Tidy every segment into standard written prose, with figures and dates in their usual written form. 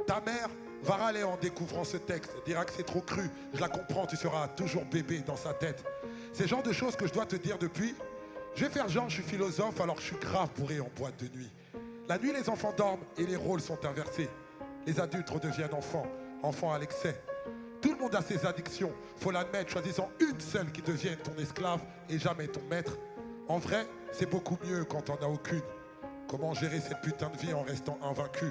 Ta mère va râler en découvrant ce texte, dira que c'est trop cru. Je la comprends, tu seras toujours bébé dans sa tête. C'est le genre de choses que je dois te dire depuis. Je vais faire genre, je suis philosophe alors que je suis grave bourré en boîte de nuit. La nuit, les enfants dorment et les rôles sont inversés. Les adultes redeviennent enfants, enfants à l'excès. Tout le monde a ses addictions, faut l'admettre, choisissant une seule qui devienne ton esclave et jamais ton maître. En vrai, c'est beaucoup mieux quand t'en as aucune. Comment gérer cette putain de vie en restant invaincu?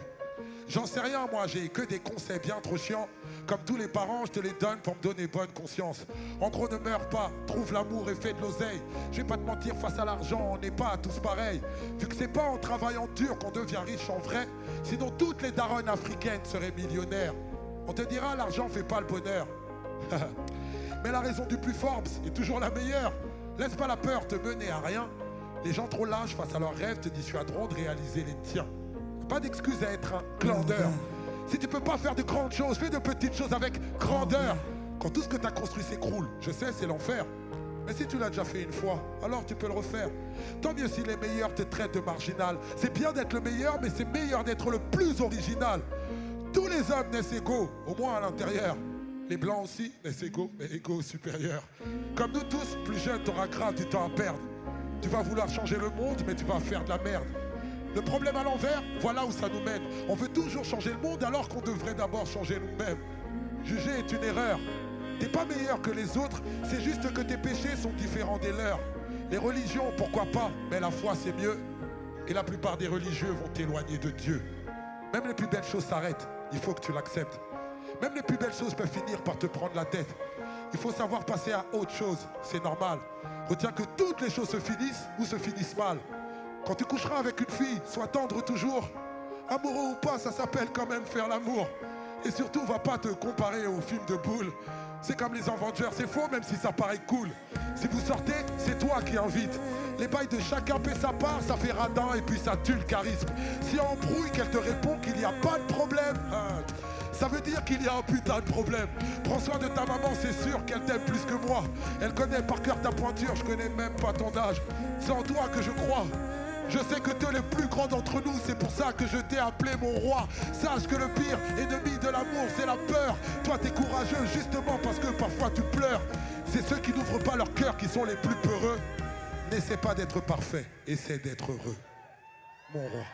J'en sais rien, moi, j'ai que des conseils bien trop chiants. Comme tous les parents, je te les donne pour me donner bonne conscience. En gros, ne meurs pas, trouve l'amour et fais de l'oseille. Je vais pas te mentir, face à l'argent, on n'est pas tous pareils. Vu que c'est pas en travaillant dur qu'on devient riche en vrai, sinon toutes les daronnes africaines seraient millionnaires. On te dira, l'argent fait pas le bonheur. Mais la raison du plus fort est toujours la meilleure. Laisse pas la peur te mener à rien. Les gens trop lâches face à leurs rêves te dissuaderont de réaliser les tiens. Pas d'excuse à être un glandeur. Si tu peux pas faire de grandes choses, fais de petites choses avec grandeur. Quand tout ce que tu as construit s'écroule, je sais, c'est l'enfer. Mais si tu l'as déjà fait une fois, alors tu peux le refaire. Tant mieux si les meilleurs te traitent de marginal. C'est bien d'être le meilleur, mais c'est meilleur d'être le plus original. Tous les hommes naissent égaux, au moins à l'intérieur. Les blancs aussi naissent égaux, mais égaux supérieurs. Comme nous tous, plus jeune, t'auras grave du temps à perdre. Tu vas vouloir changer le monde, mais tu vas faire de la merde. Le problème à l'envers, voilà où ça nous mène. On veut toujours changer le monde alors qu'on devrait d'abord changer nous-mêmes. Juger est une erreur. T'es pas meilleur que les autres, c'est juste que tes péchés sont différents des leurs. Les religions, pourquoi pas, mais la foi c'est mieux. Et la plupart des religieux vont t'éloigner de Dieu. Même les plus belles choses s'arrêtent, il faut que tu l'acceptes. Même les plus belles choses peuvent finir par te prendre la tête. Il faut savoir passer à autre chose, c'est normal. Retiens que toutes les choses se finissent ou se finissent mal. Quand tu coucheras avec une fille, sois tendre toujours. Amoureux ou pas, ça s'appelle quand même faire l'amour. Et surtout, va pas te comparer aux films de boules. C'est comme les Avengers, c'est faux même si ça paraît cool. Si vous sortez, c'est toi qui invites. Les bails de chacun paie sa part, ça fait radin et puis ça tue le charisme. Si en brouille qu'elle te répond qu'il n'y a pas de problème, ça veut dire qu'il y a un putain de problème. Prends soin de ta maman, c'est sûr qu'elle t'aime plus que moi. Elle connaît par cœur ta pointure, je connais même pas ton âge. C'est en toi que je crois. Je sais que t'es le plus grand d'entre nous, c'est pour ça que je t'ai appelé mon roi. Sache que le pire ennemi de l'amour, c'est la peur. Toi t'es courageux justement parce que parfois tu pleures. C'est ceux qui n'ouvrent pas leur cœur qui sont les plus peureux. N'essaie pas d'être parfait, essaie d'être heureux. Mon roi.